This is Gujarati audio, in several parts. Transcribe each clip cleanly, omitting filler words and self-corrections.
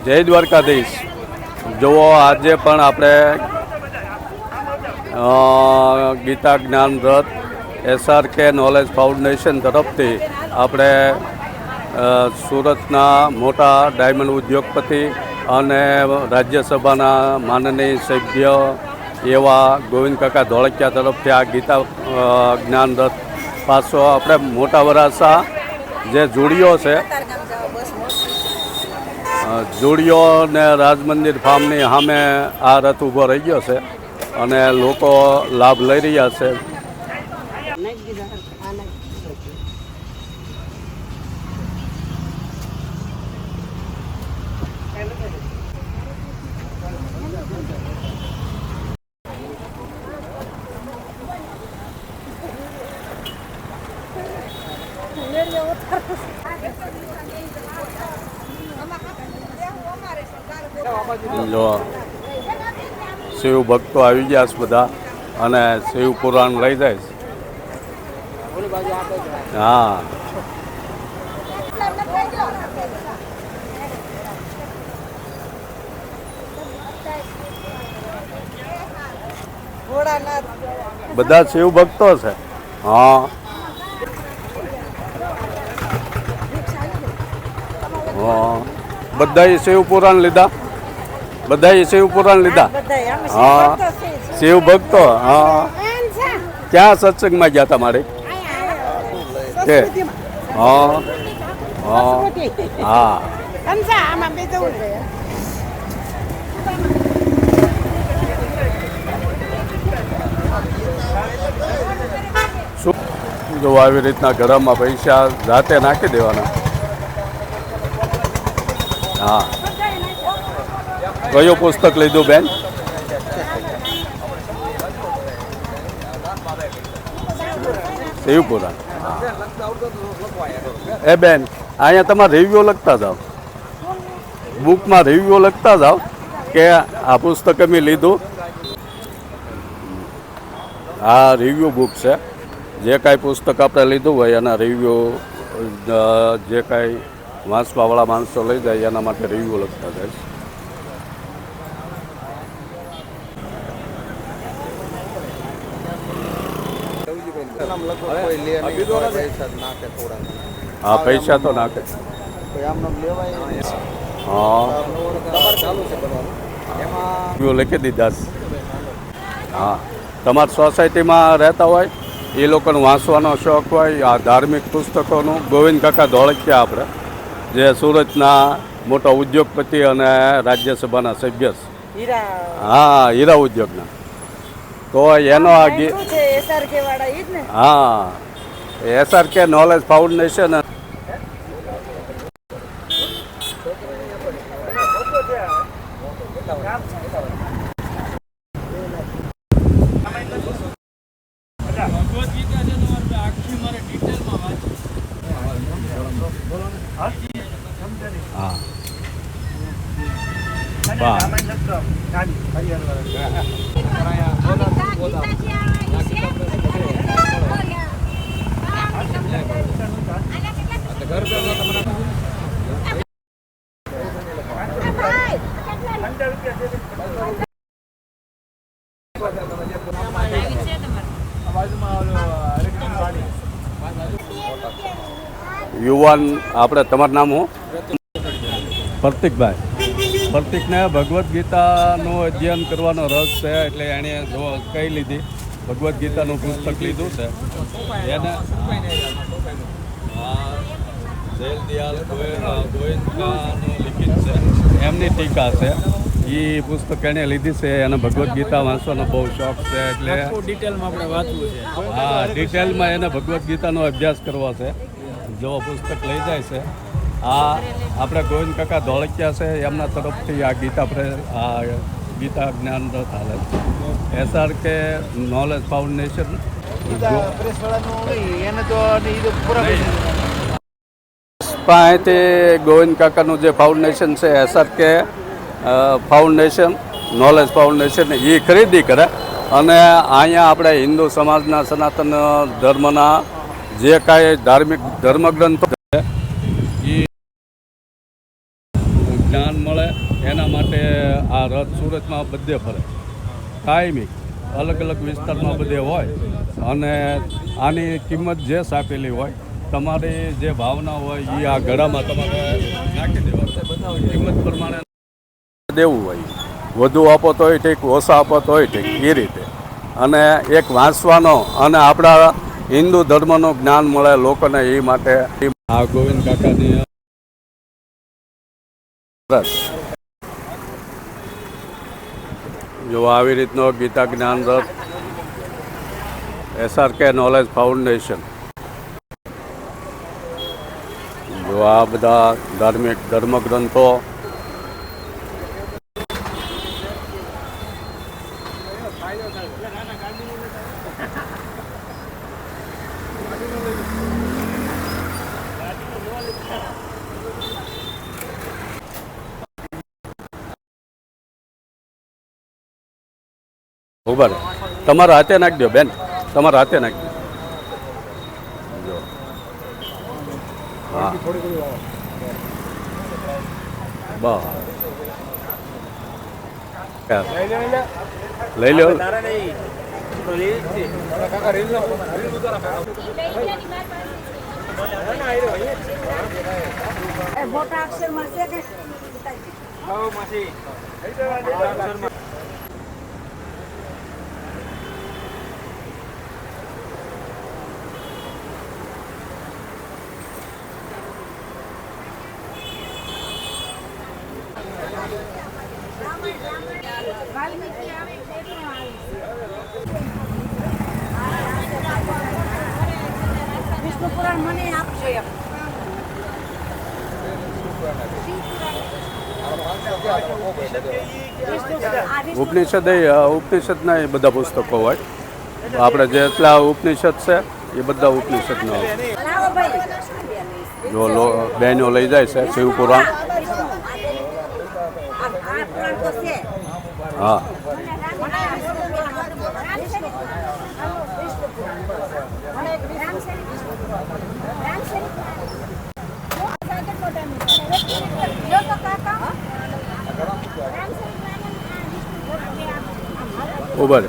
જય દ્વારકાધીશ। જુઓ આજે પણ આપણે ગીતા જ્ઞાન રથ SRK નોલેજ ફાઉન્ડેશન તરફથી આપણે સુરતના મોટા ડાયમંડ ઉદ્યોગપતિ અને રાજ્યસભાના માનનીય સભ્ય એવા ગોવિંદ કાકા ધોળકિયા તરફથી આ ગીતા જ્ઞાન રથ પાછો આપણે મોટા વરાસા જે જોડીઓ છે જોડીઓ ને રાજમંદિર ફાર્મની સામે આ રથ ઊભો રહી ગયો છે અને લોકો લાભ લઈ રહ્યા છે। જો શિવ ભક્તો આવી ગયા છે બધા અને શિવ પુરાણ લઈ જાય છે। હા બધા શિવ ભક્તો છે। હા બધાએ શિવ પુરાણ લીધા, બધાએ શિવ પુરાણ લીધા। હા શિવ ભક્તો। હા ક્યાં સત્સંગમાં ગયા તમારે કે? હા હા હા શું જો આવી રીતના ઘરમાં પૈસા જાતે નાખી દેવાના। હા કયું પુસ્તક લીધું બેન? શિવ પુરાણ। એ બેન અહીંયા તમારે રિવ્યુ લખતા જાઓ, બુકમાં રિવ્યુ લખતા જાઓ કે આ પુસ્તક અમે લીધું। આ રિવ્યુ બુક છે, જે કાંઈ પુસ્તક આપણે લીધું હોય એના રિવ્યુ જે કાંઈ વાંચવાવાળા માણસો લઈ જાય એના માટે રિવ્યુ લખતા જાય। હા પૈસા તો નાખે। હા લખી દીધા। હા તમારી સોસાયટીમાં રહેતા હોય એ લોકોને વાંચવાનો શોખ હોય આ ધાર્મિક પુસ્તકોનું, ગોવિંદ કાકા ધોળકિયા આપણે જે સુરતના મોટા ઉદ્યોગપતિ અને રાજ્યસભાના સભ્ય છે। હા હીરા ઉદ્યોગના, તો એનો આ હા SRK નોલેજ ફાઉન્ડેશન યુવાન આપણે તમારું નામ હું? પ્રતિકભાઈ। પ્રતિકને ભગવદ્ ગીતાનું અધ્યયન કરવાનો રસ છે એટલે એણે જો કહી લીધી ભગવદ્ ગીતાનું પુસ્તક લીધું છે એને જયદયાલ ગોયંકાનું લિખિત છે, એમની ટીકા છે એ પુસ્તક એણે લીધી છે। એને ભગવદ્ ગીતા વાંચવાનો બહુ શોખ છે એટલે ડિટેલમાં આપણે વાંચવું છે। હા ડિટેલમાં એને ભગવદ્ ગીતાનો અભ્યાસ કરવો છે, જો પુસ્તક લઈ જાય છે। આ આપણે ગોવિંદ કાકા ધોળકિયા છે એમના તરફથી આ ગીતા જ્ઞાન રથ હાલે છે। SRK નોલેજ ફાઉન્ડેશન પાસેથી ગોવિંદ કાકાનું જે ફાઉન્ડેશન છે SRK ફાઉન્ડેશન નોલેજ ફાઉન્ડેશન એ ખરીદી કરે અને અહીંયા આપણે હિન્દુ સમાજના સનાતન ધર્મના જે કાંઈ ધાર્મિક ધર્મગ્રંથો છે એ જ્ઞાન મળે મળે એના માટે આ રથ સુરતમાં બધે ફરે કાયમી અલગ અલગ વિસ્તારમાં બધે હોય અને આની કિંમત જે આપેલી હોય તમારી જે ભાવના હોય એ આ ગળામાં તમારે નાખી દેવાની કિંમત પ્રમાણે દેવું હોય વધુ આપો તોય ઠીક ઓછા આપો તોય ઠીક એ રીતે અને એક વાંચવાનો અને આપણા હિન્દુ ધર્મનું જ્ઞાન મળે લોકોને એ માટે આ ગોવિંદ કાકાની જો આવી રીતનો ગીતા જ્ઞાન રથ SRK નોલેજ ફાઉન્ડેશન જો આ બધા ધાર્મિક ધર્મગ્રંથો ઉભા રહે તમારા હાથે નાખી દો બેન તમારા હાથે નાખી દો હા બસ લઈ લો મોટા અક્ષરમાં છે કે વિષ્ણુ પુરાણ મને આપજો એમ ઉપનિષદના એ બધા પુસ્તકો હોય આપણે જેટલા ઉપનિષદ છે એ બધા ઉપનિષદના હોય જો બહેનો લઈ જાય છે શિવપુરાણ હા ઉભા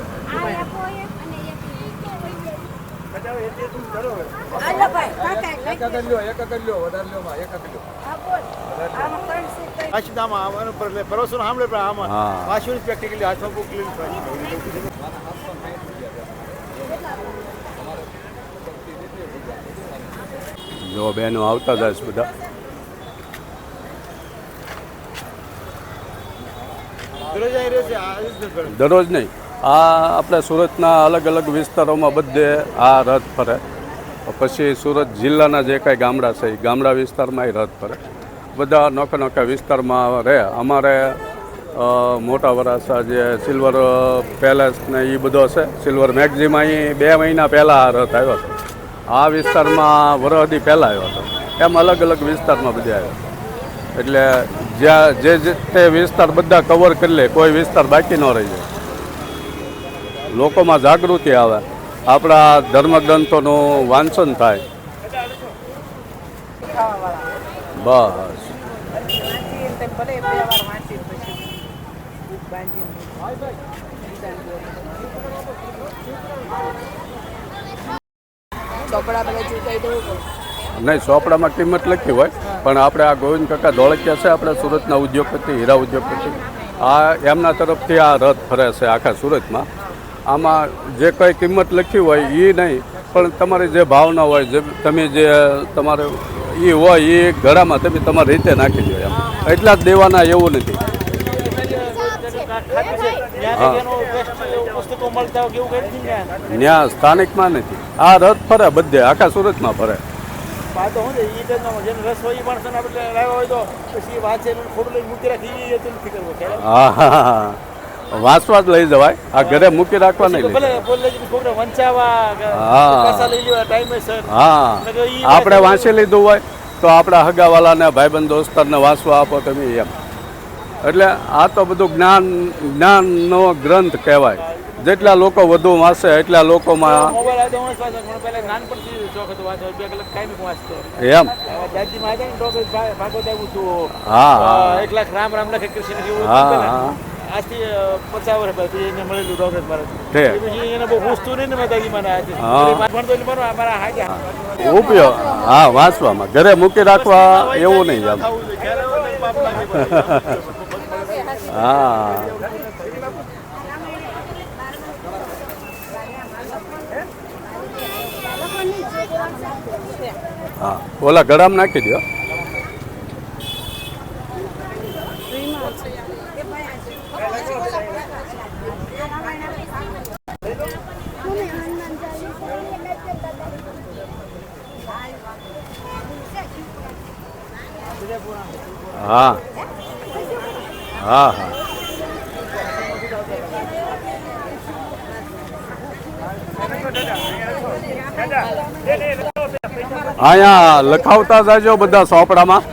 પરોસો સાંભળે પણ આમાં વાંચ્યું પ્રેક્ટિકલી હાથમાં બુક જો બહેનો આવતા જાય છે બધા દરરોજ નહીં આ આપણે સુરતના અલગ અલગ વિસ્તારોમાં બધે આ રથ ફરે પછી સુરત જિલ્લાના જે કાંઈ ગામડા છે એ ગામડા વિસ્તારમાં એ રથ ફરે બધા નોખા નોખા વિસ્તારમાં રહે અમારે મોટા વરાસા જે સિલ્વર પેલેસ ને એ બધો છે સિલ્વર મેગઝીમાં અહીં 2 મહિના પહેલાં આ રથ આવ્યો હતો આ વિસ્તારમાં વરહદી પહેલાં આવ્યો હતો એમ અલગ અલગ વિસ્તારમાં બધે આવ્યો એટલે જ્યાં જે તે વિસ્તાર બધા કવર કરી લે કોઈ વિસ્તાર બાકી ન રહી જાય લોકોમાં જાગૃતિ આવે આપણા ધર્મગ્રંથોનું વાંચન થાય બસ નહીં ચોપડામાં કિંમત લખી હોય પણ આપણે આ ગોવિંદ કાકા ધોળકિયા છે આપણે સુરતના ઉદ્યોગપતિ હીરા ઉદ્યોગપતિ આ એમના તરફથી આ રથ ફરે છે આખા સુરતમાં આમાં જે કંઈ કિંમત લખી હોય એ નહીં પણ તમારી જે ભાવના હોય જે તમે જે તમારે એ હોય એ ગળામાં તમે તમારી રીતે નાખી દો એમ એટલા જ દેવાના એવું નથી ત્યાં સ્થાનિકમાં નથી આ રથ ફરે બધે આખા સુરતમાં ફરે હા હા વાંચવા જ લઈ જવાય આ ઘરે મૂકી રાખવા નહીં હા આપણે વાંચી લીધું હોય તો આપણા હગાવાલાને ભાઈબંધ દોસ્તારને વાંચવા આપો તમે એમ એટલે આ તો બધું જ્ઞાનનો ગ્રંથ કહેવાય જેટલા લોકો વધુ વાંચે એટલા લોકોમાં મોબાઈલ આવ્યો હું વાંચતો પણ પહેલા નાનપણથી શોખ હતો વાંચવાનો 2 કલાક કાયમી વાંચતો એમ દાદીમાં હતા ને ડોક્ટર ભાગવત આવ્યું હતું હા હા 1 લાખ રામ રામ લખે કૃષ્ણ જેવું હા હા આજથી 50 વર્ષ પછી એને મળેલું ડોક્ટર મારે ઠીક. પછી એને બહુ પૂછતું નહીં ને મેં દાદી મને આજે હા. ભણતો એટલે મારો અમારા હાજર ઉપયોગ હા વાંચવામાં ઘરે મૂકી રાખવા એવું નહીં એમ હા હા ઓલા ગળામાં નાખી દો હા હા હા અહીંયા લખાવતા જાજો બધા સોપડામાં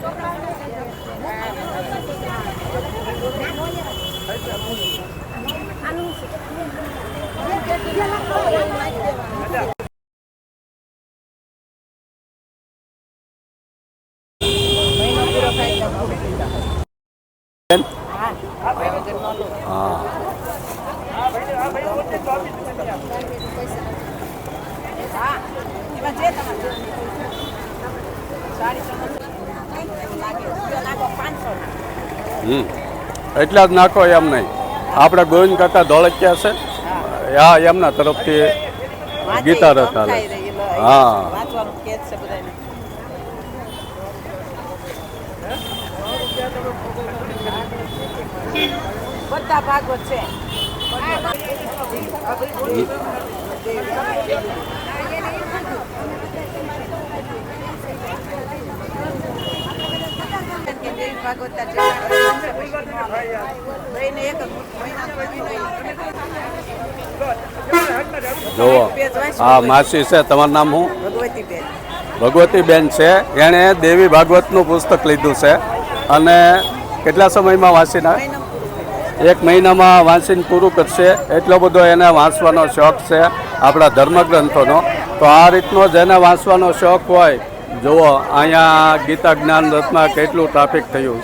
હા એટલા જ નાખો એમ નહીં આપણે ગોવિંદ કાકા ધોળકિયા છે હા એમના તરફથી ગીતા રથ હાલે હા બધા ભાગવત છે જુઓ હા માસી છે તમારું નામ શું ભગવતીબેન છે એણે દેવી ભાગવતનું પુસ્તક લીધું છે અને કેટલા સમયમાં વાંચીને 1 મહિનામાં વાંચીને પૂરું કરશે એટલો બધો એને વાંચવાનો શોખ છે આપણા ધર્મગ્રંથોનો તો આ રીતનો જેને વાંચવાનો શોખ હોય જુઓ અહીંયા ગીતા જ્ઞાન રથમાં કેટલું ટ્રાફિક થયું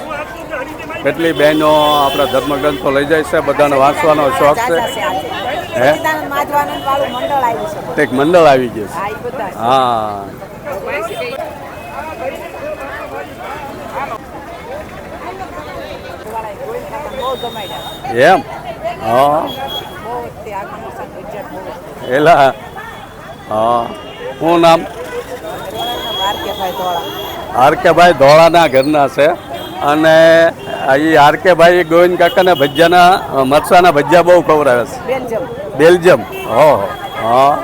કેટલી બહેનો આપણા ધર્મગ્રંથો લઈ જાય છે બધાને વાંચવાનો શોખ છે હે એક મંડળ આવી ગયું છે હા એમ હા એલા હા શું નામ આરકેભાઈ ધોળાના ઘરના છે અને એ આરકેભાઈ ગોવિંદ કાકાના ભજીયાના મરચાના ભજીયા બહુ ખવડાવે છે બેલ્જિયમ ઓહો હા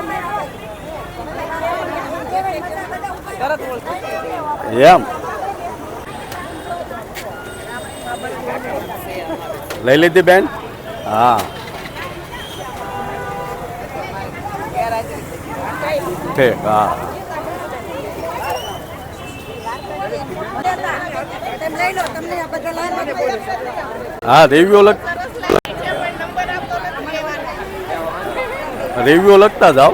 એમ લઈ લીધી બેન હા ઠીક હા હા રિવ્યુ લખતા જાઓ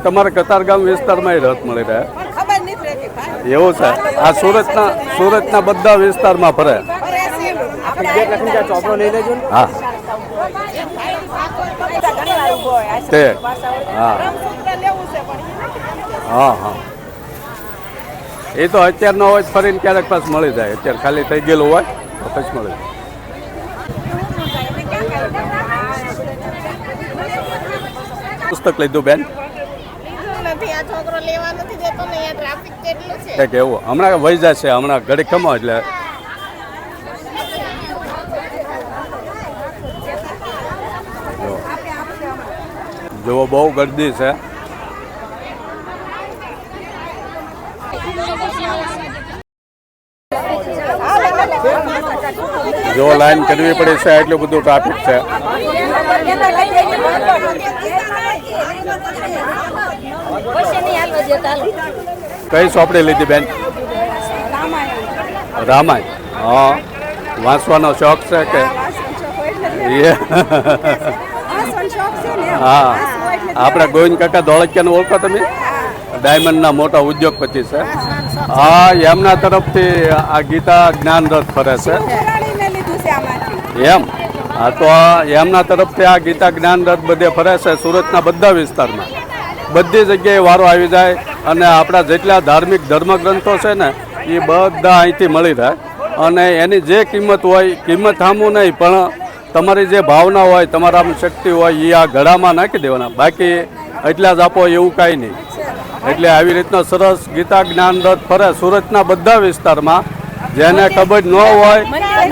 તમારા કતારગામ વિસ્તારમાં રથ મળી રહે એવું છે આ સુરતના બધા વિસ્તારમાં ફરે ચોપડો લઈ લેજો હા તે હા હા હા એ તો અત્યાર ન હોય ફરીને ક્યારેક પાસ મળી જાય અત્યારે ખાલી થઈ ગયેલું હોય તો પછી મળી જાય પુસ્તક લીધું બેન એવું હમણાં વહી જશે હમણાં ઘડી ખમો એટલે જુઓ બહુ ગર્દી છે જો લાઈન કરવી પડે છે એટલું બધું ટ્રાફિક છે કઈ ચોપડી લીધી બેન રામાયણ હા વાંચવાનો શોખ છે કે એ હા આપણે ગોવિંદ કાકા ધોળકિયાને ઓળખો તમે ડાયમંડના મોટા ઉદ્યોગપતિ છે હા એમના તરફથી આ ગીતા જ્ઞાન રથ ફરે છે એમ હા તો એમના તરફથી આ ગીતા જ્ઞાન રથ બધે ફરે છે સુરતના બધા વિસ્તારમાં બધી જગ્યાએ વારો આવી જાય અને આપણા જેટલા ધાર્મિક ધર્મગ્રંથો છે ને એ બધા અહીંથી મળી રહે અને એની જે કિંમત હોય કિંમત સામું નહીં પણ તમારી જે ભાવના હોય તમારામાં શક્તિ હોય એ આ ઘડામાં નાખી દેવાના બાકી એટલા જ આપો એવું કાંઈ નહીં એટલે આવી રીતનો સરસ ગીતા જ્ઞાન રથ ફરે સુરતના બધા વિસ્તારમાં જેને ખબર ન હોય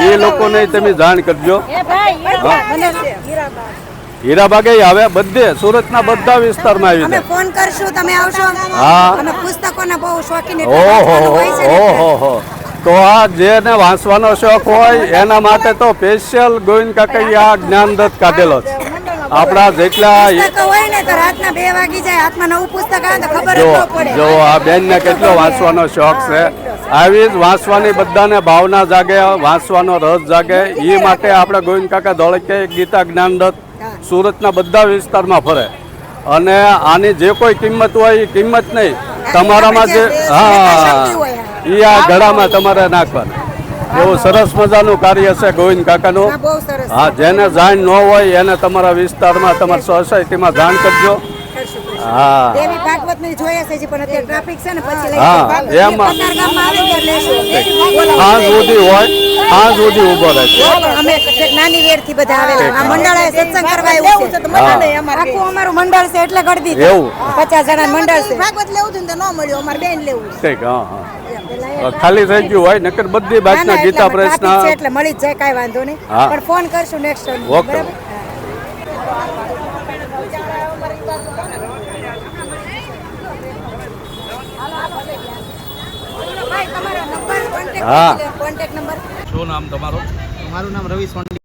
એ લોકોને તમે જાણ કરજો હીરાબાગે આવે બધે સુરતના બધા વિસ્તારમાં આવી અમે જાય ફોન કરશું તમે આવશો હા. અમે પુસ્તકોના બહુ શોખીન ઓહો તો આ જેને વાંચવાનો શોખ હોય એના માટે તો સ્પેશિયલ ગોવિંદ કાકાએ આ જ્ઞાન રથ કાઢેલો છે આપણા જેટલા પુસ્તકો હોય ને તો રાતના 2 વાગી જાય હાથમાં નવું પુસ્તક આવે તો ખબર જ જો ન પડે જો આ બેનને કેટલો વાંચવાનો શોખ છે આવી જ વાંચવાની બધાને ભાવના જાગે વાંચવાનો રસ જાગે એ માટે આપણે ગોવિંદ કાકા ધોળકિયાએ ગીતા જ્ઞાન રથ સુરતના બધા વિસ્તારમાં ફરે અને આની જે કોઈ કિંમત હોય એ કિંમત નહીં તમારામાં જે હા એ આ ઘડામાં તમારે નાખવાનું એવું સરસ મજાનું કાર્ય છે ગોવિંદ કાકાનું હા, બહુ સરસ હા જેને જાણ ન હોય એને તમારા વિસ્તારમાં તમારી સોસાયટીમાં જાણ કરજો હા દેવી ભાગવત ની જોઈએ છે પણ અત્યારે ટ્રાફિક છે ને પછી લઈ હા, ભાગવત એમાં. કતારગામમાં આવે ત્યારે લેશું. સાંજ સુધી હોય સાંજ સુધી ઊભો રહે છે અમે છેક નાની વેર થી બધા આવેલા આ મંડળે સત્સંગ કરવા આવ્યું છે આખું અમારું મંડળ છે એટલે ગળદી એવું? 50 જણા મંડળ છે ભાગવત લેવું હતું ને તો ન મળ્યું અમારે બેન લેવું છે. ઠીક હા હા ખાલી થઈ ગયું હોય નકર બધી બાજુના ગીતા પ્રેસના છે એટલે મળી જ જાય કાંઈ વાંધો નહીં હા. પણ ફોન કરશું નેક્સ્ટ ટાઈમ ઓકે. હા. કોન્ટેક્ટ નંબર શું નામ તમારું મારું નામ રવિ સોંડલી.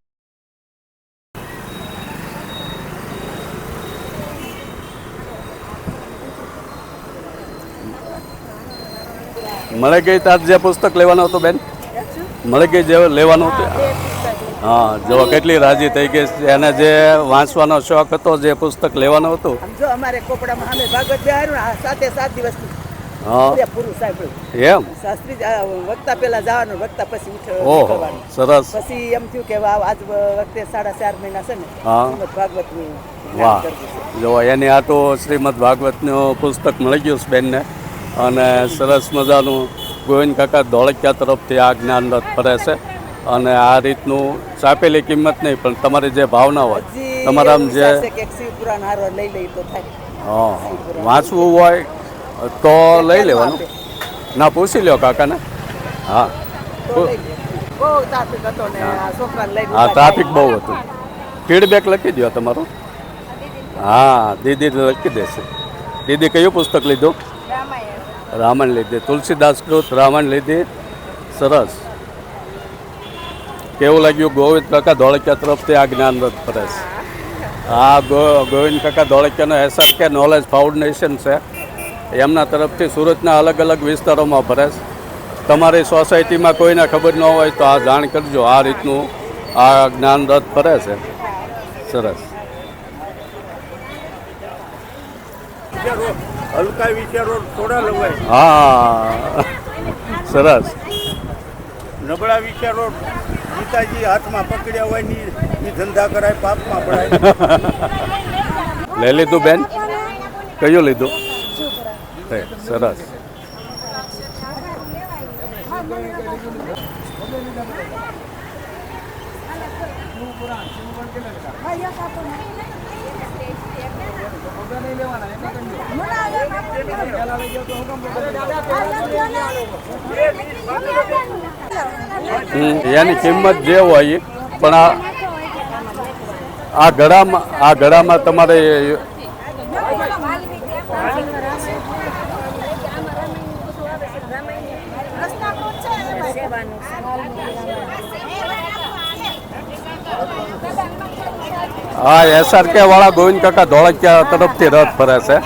મળે ગઈ તાર જે પુસ્તક લેવાનું હતું બેન મળે ગઈ જે લેવાનું હતું હા જો કેટલી રાજી થઈ ગઈ છે. એને જે વાંચવાનો શોખ હતો જે પુસ્તક લેવાનું હતું જો અમારે કોપડામાં અમે ભાગવત બેહાડ્યું ને આ 7 દિવસ હા પૂરું સાંભળ્યું એમ શાસ્ત્રી વક્તા પેલા જવાનું વક્તા પછી ઓહો ઉઠવાનું. સરસ પછી એમ થયું કે આજ વખતે 4.5 મહિના છે ને હા. શ્રીમદ ભાગવતનું વાહ ધ્યાન કરવું છે. જો એની આ તો શ્રીમદ ભાગવતનું પુસ્તક મળી ગયું છે બેનને અને સરસ મજાનું ગોવિંદ કાકા ધોળકિયા તરફથી આ જ્ઞાન રથ ફરે છે અને આ રીતનું ચાપેલી કિંમત નહીં પણ તમારી જે ભાવના હોય હજી તમારા એવું જે વિચાર છે કે એક શિવ પુરાણ હારવાર લઈ લઈ તો થાય. હા વાંચવું હોય તો લઈ લેવાનું ના પૂછી લ્યો કાકાને હા તો લઈ લે. બહુ ટ્રાફિક હતો ને આ છોકરાને લઈને હા ઊભા ટ્રાફિક બહુ હતું ફીડબેક લખી દો તમારું હા દીદી લખી દેશે દીદી કયું પુસ્તક લીધું રામાયણ લીધી તુલસીદાસ કૃત રામાયણ લીધી સરસ કેવું લાગ્યું ગોવિંદ કાકા ધોળકિયા તરફથી આ જ્ઞાન રથ ફરે છે આ ગોવિંદ કાકા ધોળકિયાનો SRK નોલેજ ફાઉન્ડેશન છે એમના તરફથી સુરતના અલગ અલગ વિસ્તારોમાં ફરે છે તમારી સોસાયટીમાં કોઈને ખબર ન હોય તો આ જાણ કરજો આ રીતનું આ જ્ઞાન રથ ફરે છે સરસ હલકા વિચારો થોડા લવાય, હા સરસ નબળા વિચારો ગીતાજી હાથમાં પકડ્યા હોય ની ઈ ધંધા કરાય પાપમાં પડાય. લઈ લીધું બેન કયું લીધું સરસ એની કિંમત જે હોય પણ આ ઘડામાં તમારે હા SRK વાળા ગોવિંદ કાકા ધોળકિયા તરફથી રથ ફરે છે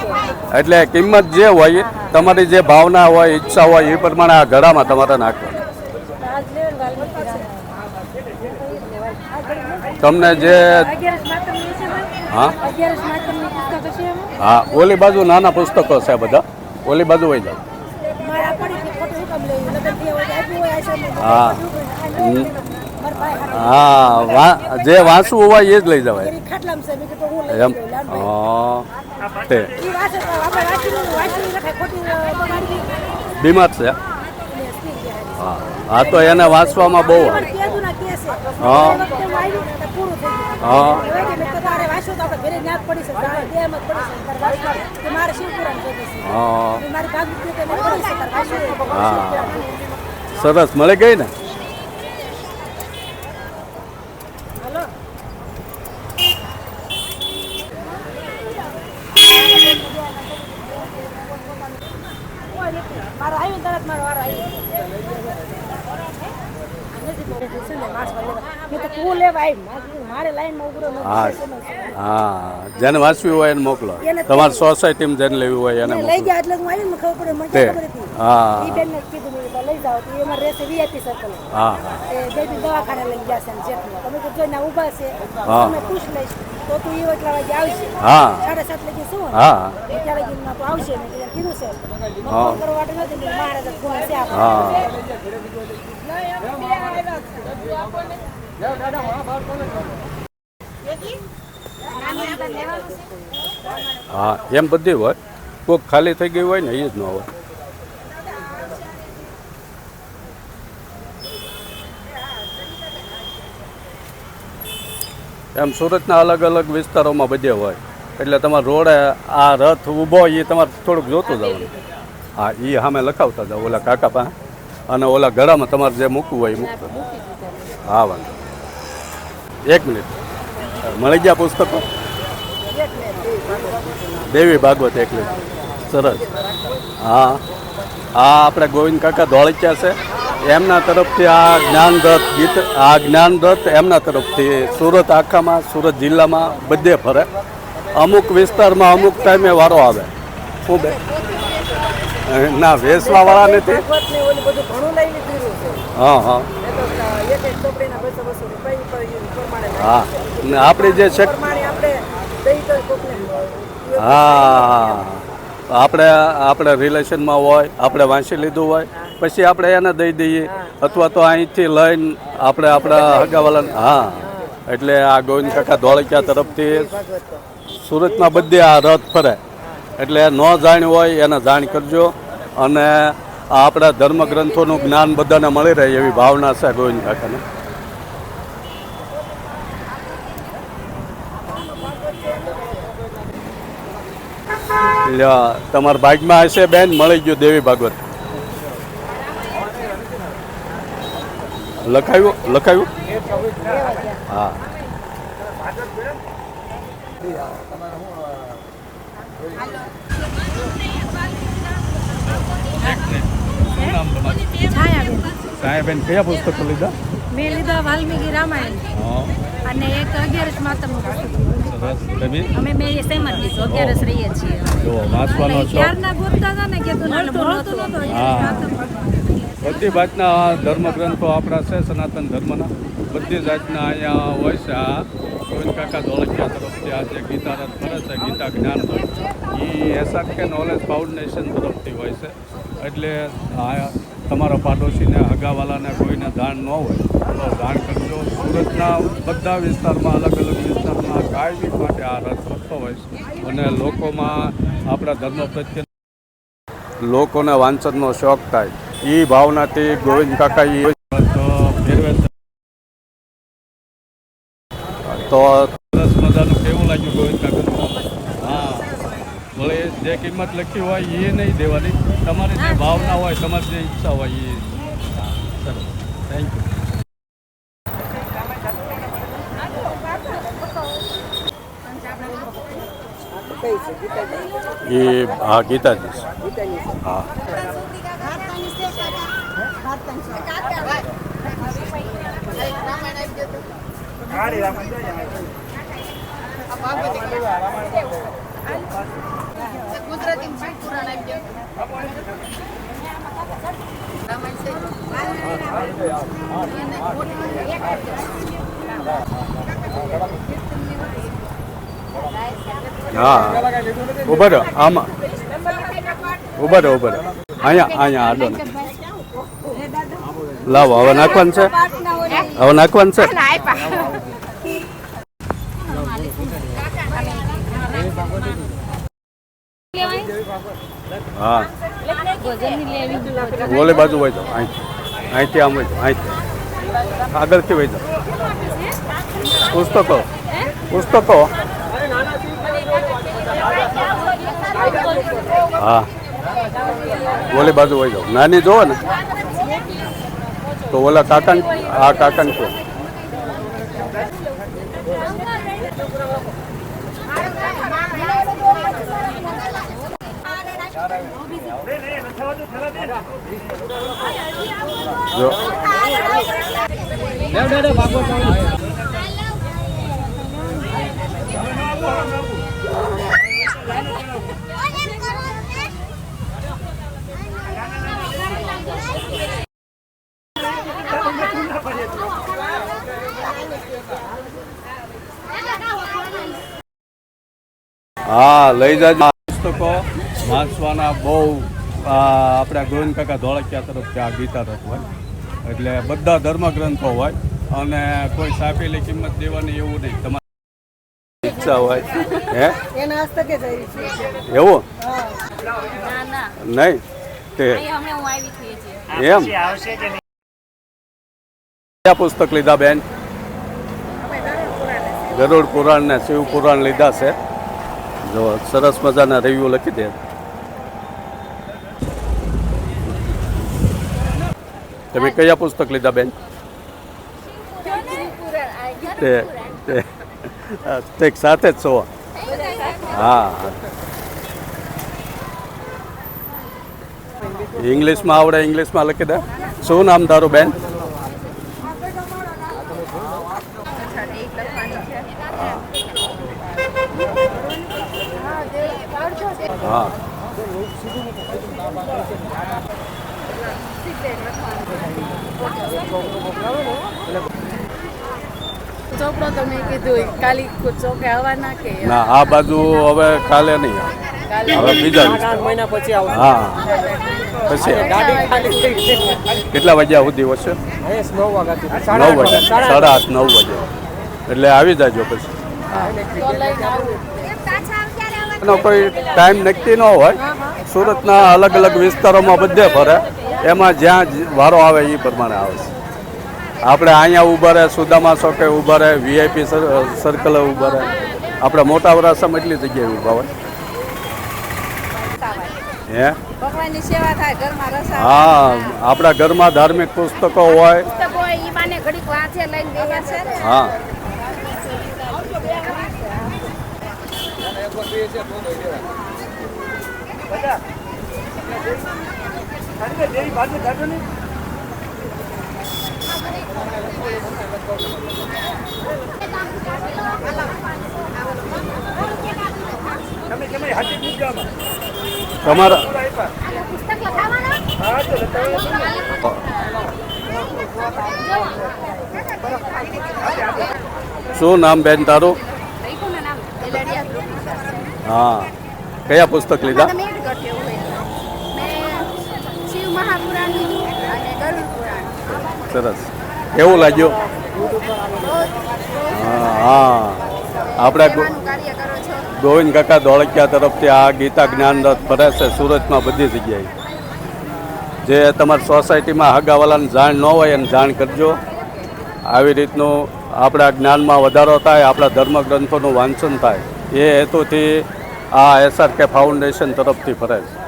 એટલે કિંમત જે હોય તમારી જે ભાવના હોય ઈચ્છા હોય એ પ્રમાણે આ ઘડામાં તમારે નાખવાનું તમને જે હા હા ઓલી બાજુ નાના પુસ્તકો છે બધા ઓલી બાજુ વહી જાવ હા હા જે વાંચવું હોય એ જ લઈ જવાય એમ હા તે બીમાર છે હા હા તો એને વાંચવામાં બહુ હા હા હા સરસ મળી ગઈ ને મારો આવી તરત મારો વારો આવી હા હા જેને વાંચવી હોય એને મોકલો તમારી સોસાયટીમાં જેને લેવી હોય એને લઈ મોકલો ગયા એટલે હું આવી ને ખબર પડે મને તે ખબર હતી હા ઈ બેનને જ કીધું મેં કીધું લઈ જાઓ તો એ અમારે રહેશે વીઆઈપી સર્કલ હા હા એ બેબી દવાખાને લઈ ગયા છે જેટલું તમે તો જોઈને ઊભા છે હા. તમે પૂછ લઈશ તો તું એ એટલા વાગે આવશે હા 7:30 લગી શું હા ત્યાં લગીમાં તો આવશે ને એટલે કીધું છે હા. ફોન કરવા માટે નથી મેં મહારાજા ફોન છે હા હા એમ બધી હોય કોઈક ખાલી થઈ ગઈ હોય ને એ જ ન હોય એમ સુરતના અલગ અલગ વિસ્તારોમાં બધે હોય એટલે તમારે રોડે આ રથ ઊભો એ તમારે થોડુંક જોતું જવાનું હા એ સામે લખાવતા જાઓ ઓલા કાકા પાસે અને ઓલા ગળામાં તમારે જે મૂકવું હોય એ મૂકતા હા વાંધો એક મિનિટ મળી ગયા પુસ્તકો દેવી ભાગવત એકલી સરસ હા આ આપણે ગોવિંદ કાકા ધોળકિયા છે એમના તરફથી આ જ્ઞાનરથ ગીત આ જ્ઞાનરથ એમના તરફથી સુરત આખામાં સુરત જિલ્લામાં બધે ફરે અમુક વિસ્તારમાં અમુક ટાઈમે વારો આવે શું બે ના વેચવાવાળા નથી હા હા હા ને આપણી જે શક હા આપણે રિલેશનમાં હોય આપણે વાંચી લીધું હોય પછી આપણે એને દઈ દઈએ અથવા તો અહીંથી લઈને આપણે આપણા હગાવાલાને હા એટલે આ ગોવિંદ કાકા ધોળકિયા તરફથી સુરતમાં બધે આ રથ ફરે એટલે ન જાણ્યું હોય એને જાણ કરજો અને આપણા ધર્મગ્રંથોનું જ્ઞાન બધાને મળી રહે એવી ભાવના છે ગોવિંદ કાકાને એટલે તમારા બાઇકમાં હશે બેન મળી ગયું દેવી ભાગવત લખાયું હા સાહેબેન કયા પુસ્તકો લીધા મેં લીધા વાલ્મીકી રામાયણ અને એક 11 માતમનું પુસ્તક અમે બે સેમ જ લીધું 11 રહીએ છીએ જો વાંચવાનો શોખ ત્યારના ગોતતા હતા ને કે તું મળતું નહોતું હા બધી જાતના ધર્મગ્રંથો આપણા છે સનાતન ધર્મના બધી જાતના અહીંયા હોય છે આ ગોવિંદ કાકા ધોળકિયા તરફથી આ જે ગીતા રથ ફરે છે ગીતા જ્ઞાન રથ એ એસઆરકે નોલેજ ફાઉન્ડેશન તરફથી હોય છે એટલે આ તમારા પાડોશીને હગાવાલાને કોઈને જાણ ન હોય તો જાણ કરજો સુરતના બધા વિસ્તારમાં અલગ અલગ વિસ્તારમાં કાયમી માટે આ રથ ફરતો હોય છે અને લોકોમાં આપણા ધર્મ પ્રત્યે લોકોને વાંચનનો શોખ થાય એ ભાવનાથી ગોવિંદ કાકા એ ફેરવે છે તો સરસ મજાનું કેવું લાગ્યું ગોવિંદ કાકાનું હા ભલે જે કિંમત લખી હોય એ નહીં દેવાની તમારી જે ભાવના હોય તમારી જે ઈચ્છા હોય એ સરસ થેન્ક યુ એ હા ગીતાજી હા ગુજરાતી પુરાણ આવી જાય હા ઉભા રહો આમાં ઉભા રહો અહીંયા આડો ને લાવો હવે નાખવાનું છે હવે નાખવાનું છે હા ઓલી બાજુ વહી જાઓ અહીંથી આમ વહી જાઓ અહીંથી આગળથી વહી જાઓ પુસ્તકો હા ઓલી બાજુ વહી જાઓ નાની જોવો ને તો ઓલા કાકા આ કાકાને કહો જો હા લઈ જાજો પુસ્તકો વાંચવાના બહુ આપણા ગોવિંદ કાકા ધોળકિયા તરફથી આ ગીતા રથ હોય એટલે બધા ધર્મગ્રંથો હોય અને કોઈ સાપેલી કિંમત દેવાની એવું નહીં તમારી ઈચ્છા હોય હે એના હસ્તકે જ આવી છે એવું ના ના નહીં તે અમે હું આવી છીએ એમ કયા પુસ્તક લીધા બેન ગરુડ પુરાણ ને શિવ પુરાણ લીધા છે જો સરસ મજાના રિવ્યુ લખી દે તમે કયા પુસ્તક લીધા બેન તે સાથે જ છો હા ઇંગ્લિશમાં આવડે ઇંગ્લિશમાં લખી દે શું નામ તારું બેન હા ચોપડો તમે કીધું કાલી ચોકે આવવાના કે ના આ બાજુ હવે કાલે નહીં હવે બીજા મહિના પછી આવશે હા પછી કેટલા વાગ્યા સુધી હશે 9 વાગ્યાથી 9 વાગે 8:30 9 વાગે એટલે આવી જાજો પછી એનો કોઈ ટાઈમ નક્કી ન હોય સુરતના અલગ અલગ વિસ્તારોમાં બધે ફરે એમાં જ્યાં વારો આવે એ પ્રમાણે આવે છે આપણે અહીંયા ઊભા રહે સુદામા ચોકે ઊભા રહે વીઆઈપી સર્કલે ઊભા રહે આપણે મોટા વરાસામાં એટલી જગ્યાએ ઊભા હોય હે ભગવાનની સેવા થાય ઘરમાં રસ હા આપણા ઘરમાં ધાર્મિક પુસ્તકો હોય પુસ્તકો ઈ બાને ઘડીક વાંચે લઈને બેહ્યા છે ને હા તમારા પુસ્તક લખાવાના શું નામ બેન તારું લખ્યું ને નામ એલડિયા ગ્રુપ હા કયા પુસ્તક લીધા તમે એડ કરજો મેં શિવ મહાપુરાણ લીધું અને ગરુડ પુરાણ સરસ કેવું લાગ્યું હા હા આપણે સેવાનું કાર્ય કરો છો ગોવિંદ કાકા ધોળકિયા તરફથી આ ગીતા જ્ઞાન રથ ફરે છે સુરતમાં બધી જગ્યાએ જે તમારી સોસાયટીમાં હગાવાલાને જાણ ન હોય એને જાણ કરજો આવી રીતનું આપણા જ્ઞાનમાં વધારો થાય આપણા ધર્મગ્રંથોનું વાંચન થાય એ હેતુથી આ SRK ફાઉન્ડેશન તરફથી ફરે છે